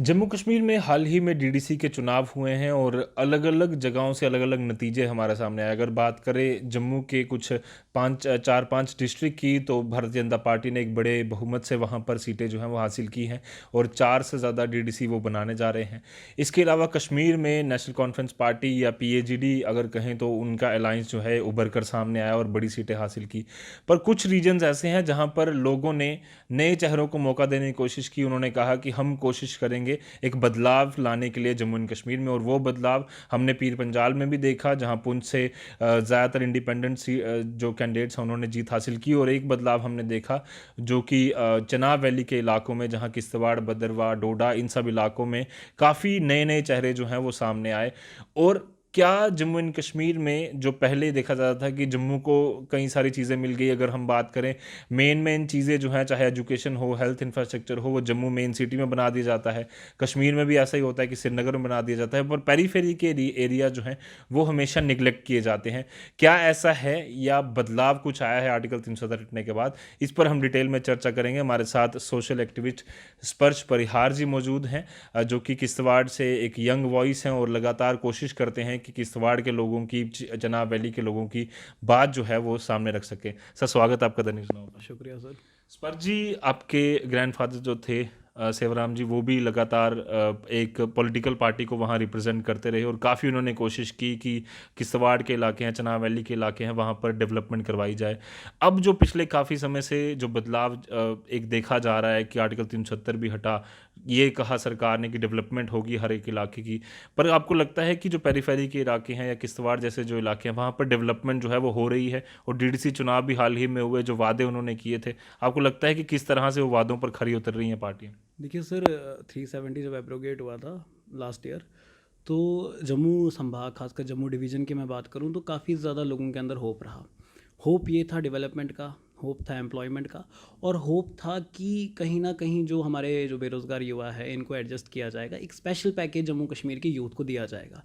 जम्मू कश्मीर में हाल ही में डीडीसी के चुनाव हुए हैं और अलग अलग जगहों से अलग अलग नतीजे हमारे सामने आए। अगर बात करें जम्मू के कुछ चार पांच डिस्ट्रिक्ट की, तो भारतीय जनता पार्टी ने एक बड़े बहुमत से वहां पर सीटें जो हैं वो हासिल की हैं और 4 से ज़्यादा डीडीसी वो बनाने जा रहे हैं। इसके अलावा कश्मीर में नेशनल कॉन्फ्रेंस पार्टी या पीएजीडी अगर कहें तो उनका अलायंस जो है उभर कर सामने आया और बड़ी सीटें हासिल की। पर कुछ रीजन्स ऐसे हैं जहां पर लोगों ने नए चेहरों को मौका देने की कोशिश की। उन्होंने कहा कि हम कोशिश करेंगे एक बदलाव लाने के लिए जम्मू एंड कश्मीर में, और वो बदलाव हमने पीर पंजाल में भी देखा, जहां पुंछ से ज़्यादातर इंडिपेंडेंट जो कैंडिडेट्स हैं उन्होंने जीत हासिल की। और एक बदलाव हमने देखा जो कि चनाब वैली के इलाकों में, जहां किश्तवाड़, भद्रवाह, डोडा, इन सब इलाकों में काफ़ी नए नए चेहरे जो हैं वो सामने आए। और क्या जम्मू एंड कश्मीर में जो पहले देखा जाता था कि जम्मू को कई सारी चीज़ें मिल गई, अगर हम बात करें मेन चीज़ें जो हैं, चाहे एजुकेशन हो, हेल्थ इंफ्रास्ट्रक्चर हो, वो जम्मू मेन सिटी में बना दिया जाता है। कश्मीर में भी ऐसा ही होता है कि श्रीनगर में बना दिया जाता है, पर पेरीफेरी के एरिया जो हैं वो हमेशा निगलेक्ट किए जाते हैं। क्या ऐसा है या बदलाव कुछ आया है आर्टिकल 370 हटने के बाद? इस पर हम डिटेल में चर्चा करेंगे। हमारे साथ सोशल एक्टिविस्ट स्पर्श परिहार जी मौजूद हैं, जो कि किश्तवाड़ से एक यंग वॉइस हैं और लगातार कोशिश करते हैं कि किश्तवाड़ के लोगों की, चनाब वैली के लोगों की बात जो है वो सामने रख सके। सर, स्वागत है आपका द न्यूज़ नाउ पर। शुक्रिया सर। स्पर्श जी, आपके ग्रैंडफादर जो थे सेवराम जी, वो भी लगातार एक पॉलिटिकल पार्टी को वहाँ रिप्रेजेंट करते रहे और काफ़ी उन्होंने कोशिश की कि किश्तवाड़ के इलाके हैं, चनाब वैली के इलाके हैं, वहाँ पर डेवलपमेंट करवाई जाए। अब जो पिछले काफ़ी समय से जो बदलाव एक देखा जा रहा है कि आर्टिकल 370 भी हटा, ये कहा सरकार ने कि डेवलपमेंट होगी हर एक इलाके की। पर आपको लगता है कि जो पेरीफेरी के इलाके हैं या किश्तवाड़ जैसे जो इलाके हैं, वहाँ पर डेवलपमेंट जो है वो हो रही है? और डीडीसी चुनाव भी हाल ही में हुए, जो वादे उन्होंने किए थे, आपको लगता है कि किस तरह से वो वादों पर खरी उतर रही हैं पार्टियाँ? देखिए सर, 370 जब एब्रोगेट हुआ था लास्ट ईयर, तो जम्मू संभाग, खासकर जम्मू डिवीज़न की मैं बात करूं तो काफ़ी ज़्यादा लोगों के अंदर होप रहा। होप ये था डेवलपमेंट का, होप था एम्प्लॉयमेंट का, और होप था कि कहीं ना कहीं जो हमारे जो बेरोज़गार युवा है इनको एडजस्ट किया जाएगा, एक स्पेशल पैकेज जम्मू कश्मीर के यूथ को दिया जाएगा।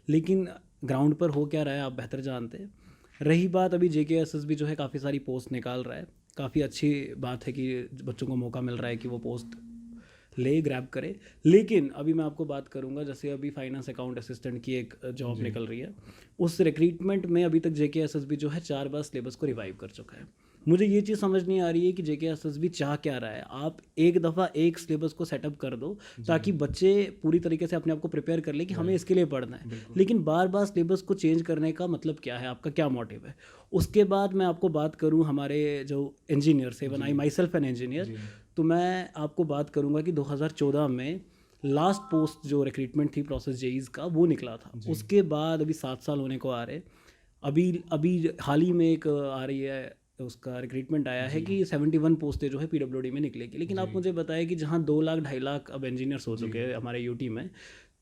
लेकिन ग्राउंड पर हो क्या रहा है आप बेहतर जानते हैं। रही बात, अभी JKSS भी जो है काफ़ी सारी पोस्ट निकाल रहा है। काफ़ी अच्छी बात है कि बच्चों को मौका मिल रहा है कि वो पोस्ट ले ग्रैब करे। लेकिन अभी मैं आपको बात करूंगा, जैसे अभी फाइनेंस अकाउंट असिस्टेंट की एक जॉब निकल रही है, उस रिक्रूटमेंट में अभी तक JKSS भी जो है 4 बार सिलेबस को रिवाइव कर चुका है। मुझे ये चीज़ समझ नहीं आ रही है कि JKSS भी चाह क्या रहा है। आप एक दफ़ा एक सिलेबस को सेटअप कर दो ताकि बच्चे पूरी तरीके से अपने आप को प्रिपेयर कर ले कि हमें इसके लिए पढ़ना है। लेकिन बार बार सिलेबस को चेंज करने का मतलब क्या है, आपका क्या मोटिव है? उसके बाद मैं आपको बात करूं हमारे जो इंजीनियर से, one I my self an engineer, तो मैं आपको बात करूंगा कि 2014 में लास्ट पोस्ट जो रिक्रूटमेंट थी प्रोसेस जेईज का, वो निकला था। उसके बाद अभी 7 साल होने को आ रहे। अभी अभी हाल ही में एक आ रही है, उसका रिक्रूटमेंट आया है कि 71 पोस्टें जो है PWD में निकलेगी। लेकिन आप मुझे बताएं कि जहाँ 2 लाख 2.5 लाख अब इंजीनियर्स हो चुके हैं हमारे यूटी में,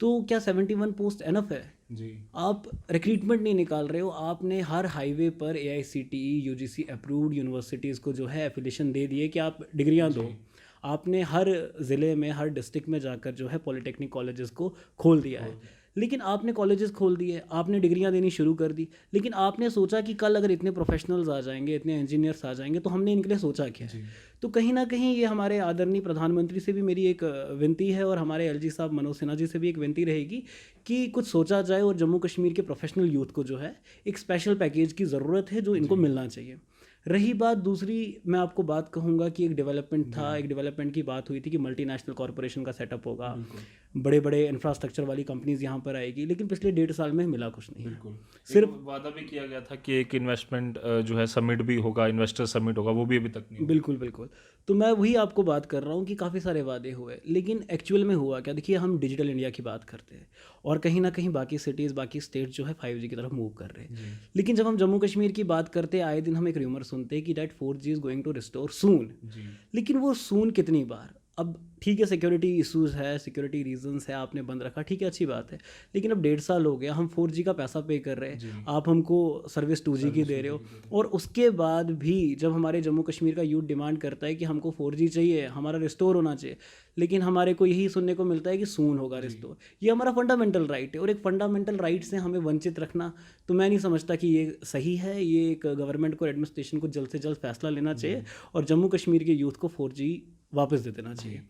तो क्या 71 पोस्ट एनफ है? जी। आप रिक्रूटमेंट नहीं निकाल रहे हो। आपने हर हाईवे पर AICTE UGC अप्रूव्ड यूनिवर्सिटीज़ को जो है एफिलिएशन दे दिए कि आप डिग्रियां दो। आपने हर ज़िले में, हर डिस्ट्रिक्ट में जाकर जो है पॉलिटेक्निक कॉलेजेस को खोल दिया है। लेकिन आपने कॉलेजेस खोल दिए, आपने डिग्रियां देनी शुरू कर दी, लेकिन आपने सोचा कि कल अगर इतने प्रोफेशनल्स आ जाएंगे, इतने इंजीनियर्स आ जाएंगे, तो हमने इनके लिए सोचा क्या है? तो कहीं ना कहीं ये हमारे आदरणीय प्रधानमंत्री से भी मेरी एक विनती है, और हमारे LG साहब मनोज सिन्हा जी से भी एक विनती रहेगी कि कुछ सोचा जाए और जम्मू कश्मीर के प्रोफेशनल यूथ को जो है एक स्पेशल पैकेज की ज़रूरत है जो इनको मिलना चाहिए। रही बात दूसरी, मैं आपको बात कहूँगा कि एक डेवलपमेंट था, एक डेवलपमेंट की बात हुई थी कि मल्टीनेशनल कॉरपोरेशन का सेटअप होगा, बड़े बड़े इंफ्रास्ट्रक्चर वाली कंपनीज यहाँ पर आएगी, लेकिन पिछले 1.5 साल में मिला कुछ नहीं। बिल्कुल। सिर्फ वादा भी किया गया था कि एक इन्वेस्टमेंट जो है समिट भी होगा, इन्वेस्टर समिट होगा, वो भी अभी तक नहीं हुआ। बिल्कुल बिल्कुल। तो मैं वही आपको बात कर रहा हूँ कि काफ़ी सारे वादे हुए, लेकिन एक्चुअल में हुआ क्या? देखिए, हम डिजिटल इंडिया की बात करते हैं और कहीं ना कहीं बाकी सिटीज़, बाकी स्टेट जो है 5G की तरफ मूव कर रहे हैं। लेकिन जब हम जम्मू कश्मीर की बात करते हैं, आए दिन हम एक र्यूमर सुनते हैं कि that 4G is going to restore soon. लेकिन वो सून कितनी बार? अब ठीक है, सिक्योरिटी इश्यूज़ है, सिक्योरिटी रीजंस है, आपने बंद रखा, ठीक है, अच्छी बात है। लेकिन अब 1.5 साल हो गया, हम 4G का पैसा पे कर रहे हैं, आप हमको सर्विस 2G की दे रहे हो, और उसके बाद भी जब हमारे जम्मू कश्मीर का यूथ डिमांड करता है कि हमको 4G चाहिए, हमारा रिस्टोर होना चाहिए, लेकिन हमारे को यही सुनने को मिलता है कि सून होगा रिस्टोर। ये हमारा फंडामेंटल राइट है, और एक फंडामेंटल राइट से हमें वंचित रखना, तो मैं नहीं समझता कि ये सही है। ये एक गवर्नमेंट को, एडमिनिस्ट्रेशन को जल्द से जल्द फैसला लेना चाहिए और जम्मू कश्मीर के यूथ को 4G वापस दे देना चाहिए।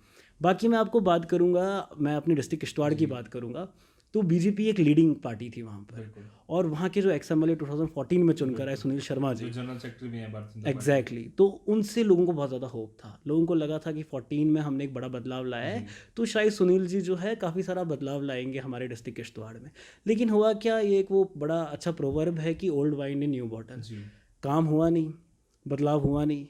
बाकी मैं आपको बात करूँगा, मैं अपनी डिस्ट्रिक्ट किश्तवाड़ की बात करूँगा, तो बीजेपी एक लीडिंग पार्टी थी वहाँ पर, और वहाँ के जो XMLA 2014 में चुनकर आए सुनील शर्मा जी, जनरल सेक्रेटरी भी हैं भारतीय जनता एग्जैक्टली तो उनसे लोगों को बहुत ज़्यादा होप था। लोगों को लगा था कि 14 में हमने एक बड़ा बदलाव लाया है, तो शायद सुनील जी जो है काफ़ी सारा बदलाव लाएंगे हमारे डिस्ट्रिक्ट किश्तवाड़ में। लेकिन हुआ क्या, ये एक वो बड़ा अच्छा प्रोवर्ब है कि old wine in new bottle. जी काम हुआ नहीं, बदलाव हुआ नहीं।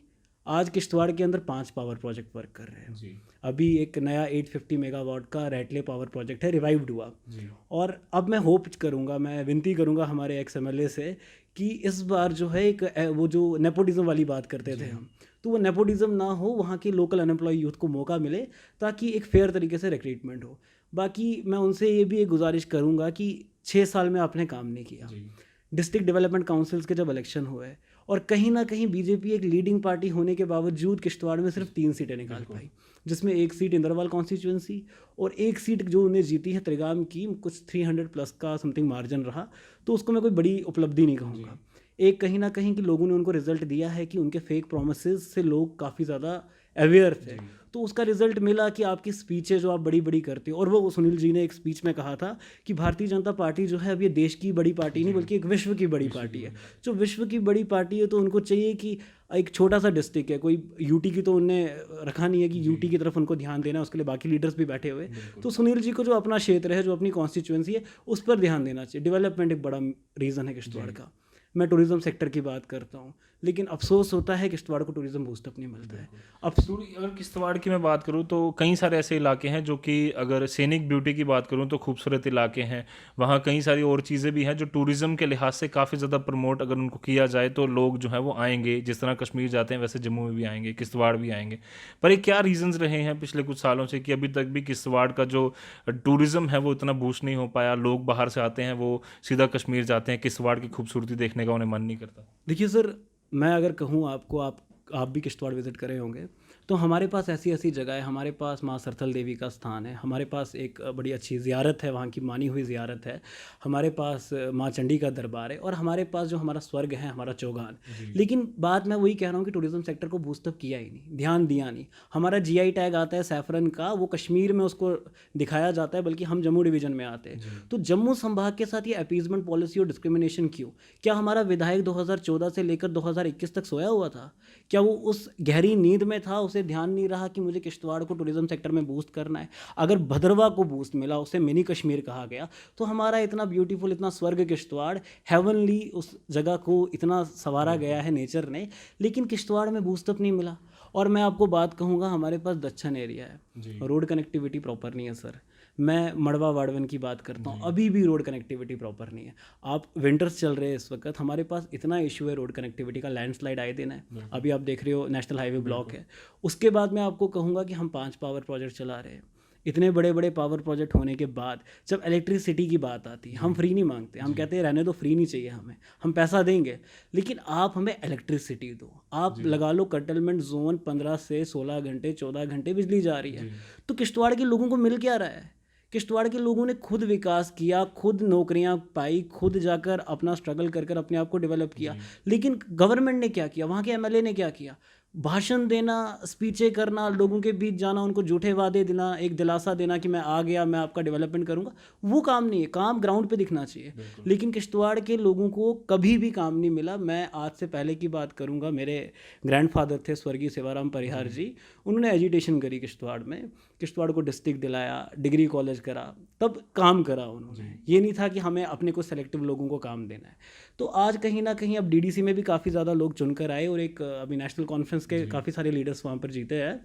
आज किश्तवाड़ के अंदर 5 पावर प्रोजेक्ट वर्क कर रहे हैं। जी अभी एक नया 850 मेगावाट का रैटले पावर प्रोजेक्ट है, रिवाइव्ड हुआ। जी और अब मैं होप करूँगा, मैं विनती करूँगा हमारे XMLA से कि इस बार जो है एक वो जो नेपोटिज्म वाली बात करते थे हम, तो वो नेपोटिज्म ना हो, वहाँ के लोकल अनएम्प्लॉय यूथ को मौका मिले ताकि एक फेयर तरीके से रिक्रूटमेंट हो। बाकी मैं उनसे ये भी एक गुजारिश करूँगा कि 6 साल में आपने काम नहीं किया। जी डिस्ट्रिक्ट डेवलपमेंट काउंसिल्स के जब इलेक्शन हुए, और कहीं ना कहीं बीजेपी एक लीडिंग पार्टी होने के बावजूद किश्तवाड़ में सिर्फ 3 सीटें निकाल पाई, जिसमें एक सीट इंद्रवाल कॉन्स्टिट्यूंसी और एक सीट जो उन्हें जीती है त्रिगाम की, कुछ 300 प्लस का समथिंग मार्जिन रहा। तो उसको मैं कोई बड़ी उपलब्धि नहीं कहूँगा। एक कहीं ना कहीं कि लोगों ने उनको रिजल्ट दिया है कि उनके फेक प्रोमिसेस से लोग काफ़ी ज़्यादा अवेयर थे, तो उसका रिजल्ट मिला कि आपकी स्पीचें जो आप बड़ी बड़ी करते हो, और वो सुनील जी ने एक स्पीच में कहा था कि भारतीय जनता पार्टी जो है अब ये देश की बड़ी पार्टी नहीं बल्कि एक विश्व की बड़ी पार्टी है। जो विश्व की बड़ी पार्टी है तो उनको चाहिए कि एक छोटा सा डिस्ट्रिक्ट है, कोई यूटी की तो उनने रखा नहीं है कि यूटी की तरफ उनको ध्यान देना है, उसके लिए बाकी लीडर्स भी बैठे हुए। तो सुनील जी को जो अपना क्षेत्र है, जो अपनी कॉन्स्टिट्यूंसी है, उस पर ध्यान देना चाहिए। डेवलपमेंट एक बड़ा रीज़न है किश्तवाड़ का। मैं टूरिज़्म सेक्टर की बात करता हूँ, लेकिन अफसोस होता है किश्तवाड़ को टूरिज़्म बूस्टअप नहीं मिलता है। अब अगर किश्तवाड़ की मैं बात करूँ तो कई सारे ऐसे इलाके हैं जो कि, अगर सीनिक ब्यूटी की बात करूँ तो खूबसूरत इलाके हैं। वहाँ कई सारी और चीज़ें भी हैं जो टूरिज़्म के लिहाज से काफ़ी ज़्यादा प्रमोट अगर उनको किया जाए तो लोग जो है वो आएंगे। जिस तरह कश्मीर जाते हैं वैसे जम्मू में भी आएंगे, किश्तवाड़ भी आएंगे। पर ये क्या रीजंस रहे हैं पिछले कुछ सालों से कि अभी तक भी किश्तवाड़ का जो टूरिज़्म है वो इतना बूस्ट नहीं हो पाया? लोग बाहर से आते हैं, वो सीधा कश्मीर जाते हैं, किश्तवाड़ की खूबसूरती देखने का उन्हें मन नहीं करता। देखिए सर, मैं अगर कहूँ आपको, आप भी किश्तवाड़ विज़िट करे होंगे, तो हमारे पास ऐसी ऐसी जगह है। हमारे पास माँ सरथल देवी का स्थान है, हमारे पास एक बड़ी अच्छी ज़ियारत है, वहाँ की मानी हुई ज़ियारत है, हमारे पास माँ चंडी का दरबार है, और हमारे पास जो हमारा स्वर्ग है, हमारा चौगान। लेकिन बात मैं वही कह रहा हूँ कि टूरिज़्म सेक्टर को बूस्टअप किया ही नहीं, ध्यान दिया नहीं। हमारा GI टैग आता है सैफरन का, वो कश्मीर में उसको दिखाया जाता है, बल्कि हम जम्मू डिवीज़न में आते हैं। तो जम्मू संभाग के साथ ये अपीजमेंट पॉलिसी और डिस्क्रिमिनेशन क्यों? क्या हमारा विधायक 2014 से लेकर 2021 तक सोया हुआ था? क्या वो उस गहरी नींद में था? उसे ध्यान नहीं रहा कि मुझे किश्तवाड़ को टूरिज़्म सेक्टर में बूस्ट करना है? अगर भद्रवा को बूस्ट मिला, उसे मिनी कश्मीर कहा गया, तो हमारा इतना ब्यूटीफुल, इतना स्वर्ग किश्तवाड़, हेवनली उस जगह को इतना संवारा गया है नेचर ने, लेकिन किश्तवाड़ में बूस्टअप नहीं मिला। और मैं आपको बात कहूँगा, हमारे पास दक्षिण एरिया है, रोड कनेक्टिविटी प्रॉपर नहीं है सर। मैं मड़वा वाड़वन की बात करता हूँ, अभी भी रोड कनेक्टिविटी प्रॉपर नहीं है। आप विंटर्स चल रहे हैं इस वक्त, हमारे पास इतना इशू है रोड कनेक्टिविटी का, लैंडस्लाइड आए दिन है। अभी आप देख रहे हो नेशनल हाईवे ब्लॉक है। उसके बाद मैं आपको कहूँगा कि हम 5 पावर प्रोजेक्ट चला रहे हैं। इतने बड़े बड़े पावर प्रोजेक्ट होने के बाद जब इलेक्ट्रिसिटी की बात आती है, हम फ्री नहीं मांगते, हम कहते हैं रहने दो, फ्री नहीं चाहिए हमें, हम पैसा देंगे, लेकिन आप हमें इलेक्ट्रिसिटी दो। आप लगा लो कंटेनमेंट जोन, 15 से 16 घंटे 14 घंटे बिजली जा रही है। तो किश्तवाड़ के लोगों को मिल क्या रहा है? किश्तवाड़ के लोगों ने खुद विकास किया, खुद नौकरियां पाई, खुद जाकर अपना स्ट्रगल कर अपने आप को डेवलप किया। लेकिन गवर्नमेंट ने क्या किया? वहाँ के MLA ने क्या किया? भाषण देना, स्पीचें करना, लोगों के बीच जाना, उनको झूठे वादे देना, एक दिलासा देना कि मैं आ गया, मैं आपका डेवलपमेंट करूंगा। वो काम नहीं है, काम ग्राउंड पे दिखना चाहिए। लेकिन किश्तवाड़ के लोगों को कभी भी काम नहीं मिला। मैं आज से पहले की बात करूंगा, मेरे ग्रैंडफादर थे स्वर्गीय सेवाराम परिहार जी, उन्होंने एजुटेशन करी किश्तवाड़ में, किश्तवाड़ को डिस्ट्रिक्ट दिलाया, डिग्री कॉलेज करा, तब काम करा उन्होंने। ये नहीं था कि हमें अपने को सेलेक्टिव लोगों को काम देना है। तो आज कहीं ना कहीं अब DDC में भी काफ़ी ज़्यादा लोग चुनकर आए, और एक अभी नेशनल कॉन्फ्रेंस के काफ़ी सारे लीडर्स वहाँ पर जीते हैं।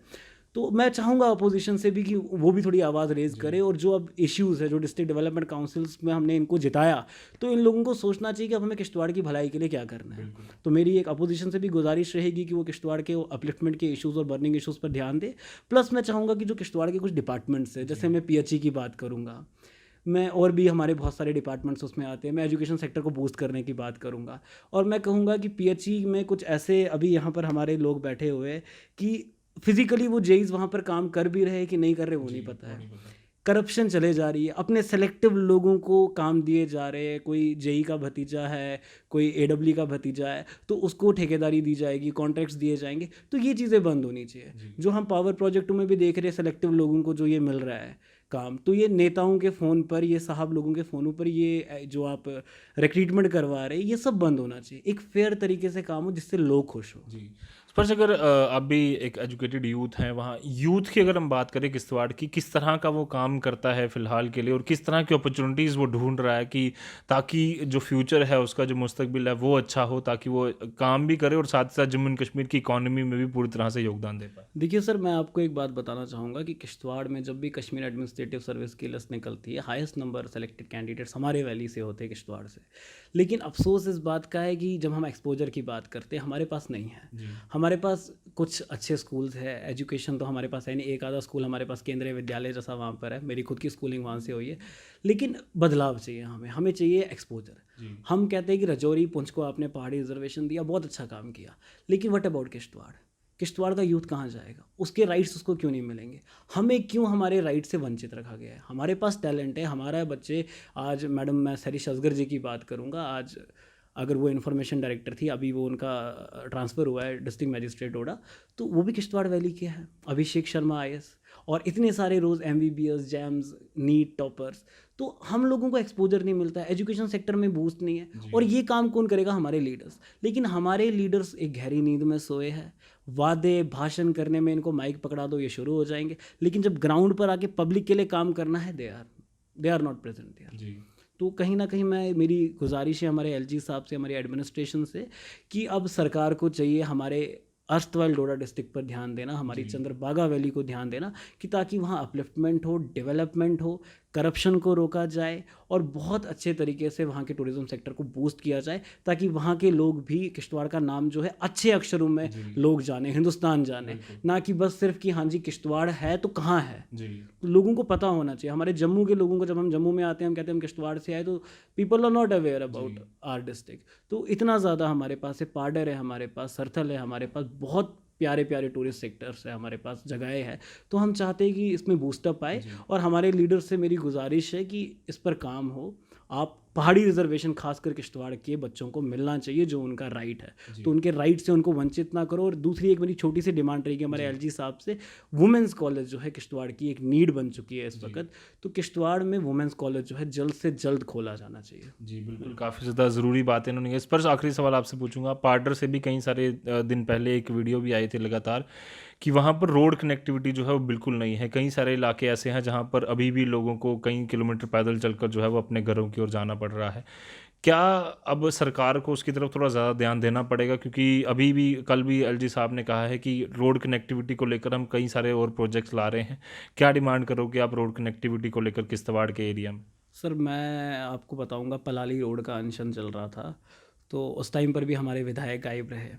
तो मैं चाहूँगा अपोजिशन से भी कि वो भी थोड़ी आवाज़ रेज करे, और जो अब इश्यूज़ है, जो डिस्ट्रिक्ट डेवलपमेंट काउंसिल्स में हमने इनको जिताया, तो इन लोगों को सोचना चाहिए कि अब हमें किश्तवाड़ की भलाई के लिए क्या करना है। तो मेरी एक अपोजिशन से भी गुजारिश रहेगी कि वो किश्तवाड़ के अपलिफ्टमेंट के इश्यूज़ और बर्निंग इश्यूज़ पर ध्यान दे। प्लस मैं चाहूँगा कि जो किश्तवाड़ के कुछ डिपार्टमेंट्स है, जैसे मैं PHE की बात करूँगा, मैं और भी हमारे बहुत सारे डिपार्टमेंट्स उसमें आते हैं, मैं एजुकेशन सेक्टर को बूस्ट करने की बात करूँगा। और मैं कहूँगा कि PHE में कुछ ऐसे, अभी यहाँ पर हमारे लोग बैठे हुए हैं कि फिजिकली वो JEEs वहाँ पर काम कर भी रहे कि नहीं कर रहे वो नहीं पता है। करप्शन चले जा रही है, अपने सेलेक्टिव लोगों को काम दिए जा रहे हैं। कोई जेई का भतीजा है, कोई एडब्ल्यू का भतीजा है, तो उसको ठेकेदारी दी जाएगी, कॉन्ट्रैक्ट्स दिए जाएंगे। तो ये चीज़ें बंद होनी चाहिए। जो हम पावर प्रोजेक्टों में भी देख रहे हैं, सेलेक्टिव लोगों को जो ये मिल रहा है काम, तो ये नेताओं के फ़ोन पर, ये साहब लोगों के फ़ोनों पर ये जो आप रिक्रूटमेंट करवा रहे हैं, ये सब बंद होना चाहिए। एक फेयर तरीके से काम हो जिससे लोग खुश हो। जी। स्पर्श, अगर आप भी एक एजुकेटेड यूथ हैं, वहाँ यूथ की अगर हम बात करें किश्तवाड़ की, किस तरह का वो काम करता है फ़िलहाल के लिए और किस तरह की अपॉर्चुनिटीज़ वो ढूंढ रहा है कि ताकि जो फ्यूचर है उसका जो मुस्तकबिल है वो अच्छा हो, ताकि वो काम भी करे और साथ साथ जम्मू एंड कश्मीर की इकॉनमी में भी पूरी तरह से योगदान दे पाए। देखिए सर, मैं आपको एक बात बताना चाहूँगा कि किश्तवाड़ में जब भी कश्मीर एडमिनिस्ट्रेटिव सर्विस की लिस्ट निकलती है, हाईएस्ट नंबर सेलेक्टेड कैंडिडेट्स हमारे वैली से होते हैं, किश्तवाड़ से। लेकिन अफसोस इस बात का है कि जब हम एक्सपोजर की बात करते हैं, हमारे पास नहीं है। हमारे पास कुछ अच्छे स्कूल्स है, एजुकेशन तो हमारे पास है नहीं। एक आधा स्कूल हमारे पास केंद्रीय विद्यालय जैसा वहाँ पर है, मेरी खुद की स्कूलिंग वहाँ से हुई है। लेकिन बदलाव चाहिए हमें, हमें चाहिए एक्सपोजर। हम कहते हैं कि रजौरी पुंछ को आपने पहाड़ी रिजर्वेशन दिया, बहुत अच्छा काम किया, लेकिन व्हाट अबाउट किश्तवाड़? किश्तवाड़ का यूथ कहाँ जाएगा? उसके राइट्स उसको क्यों नहीं मिलेंगे? हमें क्यों हमारे राइट से वंचित रखा गया है? हमारे पास टैलेंट है, हमारा बच्चे आज, मैडम मैं सरिश असगर जी की बात करूँगा, आज अगर वो इन्फॉर्मेशन डायरेक्टर थी, अभी वो उनका ट्रांसफ़र हुआ है डिस्ट्रिक्ट मजिस्ट्रेट डोडा, तो वो भी किश्तवाड़ वैली के हैं। अभिषेक शर्मा आईएएस और इतने सारे रोज़ एमबीबीएस, जैम्स, नीट टॉपर्स। तो हम लोगों को एक्सपोजर नहीं मिलता है, एजुकेशन सेक्टर में बूस्ट नहीं है, और ये काम कौन करेगा? हमारे लीडर्स। लेकिन हमारे लीडर्स एक गहरी नींद में सोए हैं। वादे भाषण करने में इनको माइक पकड़ा दो, ये शुरू हो जाएंगे, लेकिन जब ग्राउंड पर आके पब्लिक के लिए काम करना है, they are not present there. तो कहीं ना कहीं मेरी गुजारिश है हमारे एलजी साहब से, हमारी एडमिनिस्ट्रेशन से, कि अब सरकार को चाहिए हमारे अर्स्तवाइल डोडा डिस्ट्रिक्ट पर ध्यान देना, हमारी चंद्रबागा वैली को ध्यान देना, कि ताकि वहाँ अपलिफ्टमेंट हो, डेवलपमेंट हो, करप्शन को रोका जाए और बहुत अच्छे तरीके से वहाँ के टूरिज्म सेक्टर को बूस्ट किया जाए, ताकि वहाँ के लोग भी किश्तवाड़ का नाम जो है अच्छे अक्षरों में लोग जाने, हिंदुस्तान जाने, ना कि बस सिर्फ कि हाँ जी किश्तवाड़ है तो कहाँ है। तो लोगों को पता होना चाहिए। हमारे जम्मू के लोगों को, जब हम जम्मू में आते हैं, हम कहते हैं हम किश्तवाड़ से आए, तो people are not aware about our district. तो इतना ज़्यादा हमारे पास है, पाडर है हमारे पास, सरथल है हमारे पास, बहुत प्यारे प्यारे टूरिस्ट सेक्टर्स है हमारे पास, जगहें हैं। तो हम चाहते हैं कि इसमें बूस्टअप आए, और हमारे लीडर से मेरी गुजारिश है कि इस पर काम हो। आप पहाड़ी रिजर्वेशन खासकर किश्तवाड़ के बच्चों को मिलना चाहिए, जो उनका राइट है, तो उनके राइट से उनको वंचित ना करो। और दूसरी एक मेरी छोटी सी डिमांड रहेगी हमारे एलजी साहब से, वुमेंस कॉलेज जो है किश्तवाड़ की एक नीड बन चुकी है इस वक्त, तो किश्तवाड़ में वुमेंस कॉलेज जो है जल्द से जल्द खोला जाना चाहिए। जी बिल्कुल, काफ़ी ज़्यादा ज़रूरी बातें इन्होंने। इस पर आखिरी सवाल आपसे पूछूंगा, पार्डर से भी कई सारे दिन पहले एक वीडियो भी आई थी लगातार कि वहाँ पर रोड कनेक्टिविटी जो है वो बिल्कुल नहीं है। कई सारे इलाके ऐसे हैं जहाँ पर अभी भी लोगों को कई किलोमीटर पैदल चलकर जो है वो अपने घरों की ओर जाना पड़ रहा है। क्या अब सरकार को उसकी तरफ थोड़ा ज़्यादा ध्यान देना पड़ेगा? क्योंकि अभी भी, कल भी एलजी साहब ने कहा है कि रोड कनेक्टिविटी को लेकर हम कई सारे और प्रोजेक्ट्स ला रहे हैं। क्या डिमांड करोगे आप रोड कनेक्टिविटी को लेकर किश्तवाड़ के एरिया में? सर मैं आपको बताऊंगा, पलाली रोड का अनशन चल रहा था, तो उस टाइम पर भी हमारे विधायक गायब रहे।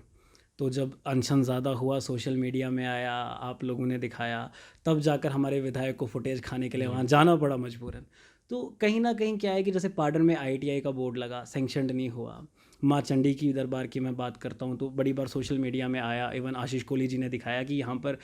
तो जब अनशन ज़्यादा हुआ, सोशल मीडिया में आया, आप लोगों ने दिखाया, तब जाकर हमारे विधायक को फुटेज खाने के लिए वहाँ जाना पड़ा मजबूरन। तो कहीं ना कहीं क्या है कि जैसे पाडर में आईटीआई का बोर्ड लगा, सेंक्शनड नहीं हुआ। माँ चंडी की दरबार की मैं बात करता हूँ, तो बड़ी बार सोशल मीडिया में आया, इवन आशीष कोहली जी ने दिखाया कि यहाँ पर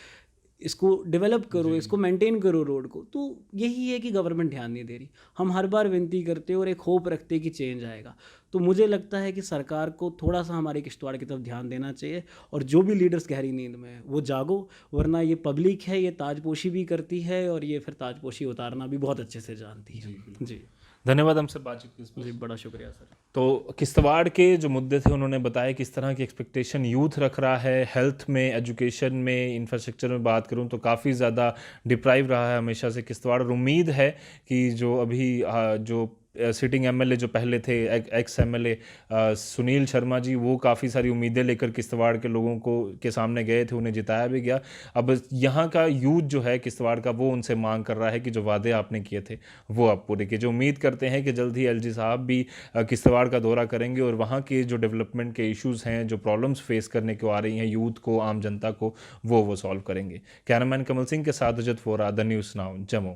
इसको डेवलप करो, इसको मेंटेन करो रोड को। तो यही है कि गवर्नमेंट ध्यान नहीं दे रही। हम हर बार विनती करते और एक होप रखते कि चेंज आएगा। तो मुझे लगता है कि सरकार को थोड़ा सा हमारे किश्तवाड़ की तरफ ध्यान देना चाहिए, और जो भी लीडर्स गहरी नींद में है वो जागो, वरना ये पब्लिक है, ये ताजपोशी भी करती है, और ये फिर ताजपोशी उतारना भी बहुत अच्छे से जानती है। जी धन्यवाद हमसे बातचीत की इस पर। जी, बड़ा शुक्रिया सर। तो किश्तवाड़ के जो मुद्दे थे उन्होंने बताया किस तरह की एक्सपेक्टेशन यूथ रख रहा है। हेल्थ में, एजुकेशन में, इंफ्रास्ट्रक्चर में बात करूं तो काफ़ी ज़्यादा डिप्राइव रहा है हमेशा से किश्तवाड़। और उम्मीद है कि जो अभी जो सिटिंग एमएलए जो पहले थे, एक्स एमएलए सुनील शर्मा जी, वो काफ़ी सारी उम्मीदें लेकर किश्तवाड़ के लोगों को के सामने गए थे, उन्हें जिताया भी गया। अब यहाँ का यूथ जो है किश्तवाड़ का, वो उनसे मांग कर रहा है कि जो वादे आपने किए थे वो आप पूरे कीजिए। उम्मीद करते हैं कि जल्द ही एलजी साहब भी किश्तवाड़ का दौरा करेंगे और वहाँ के जो डेवलपमेंट के इश्यूज़ हैं, जो प्रॉब्लम्स फेस करने को आ रही हैं यूथ को, आम जनता को, वो सॉल्व करेंगे। कैमरामैन कमल सिंह के साथ अजत फोरा, द न्यूज़ नाउ, जम्मू।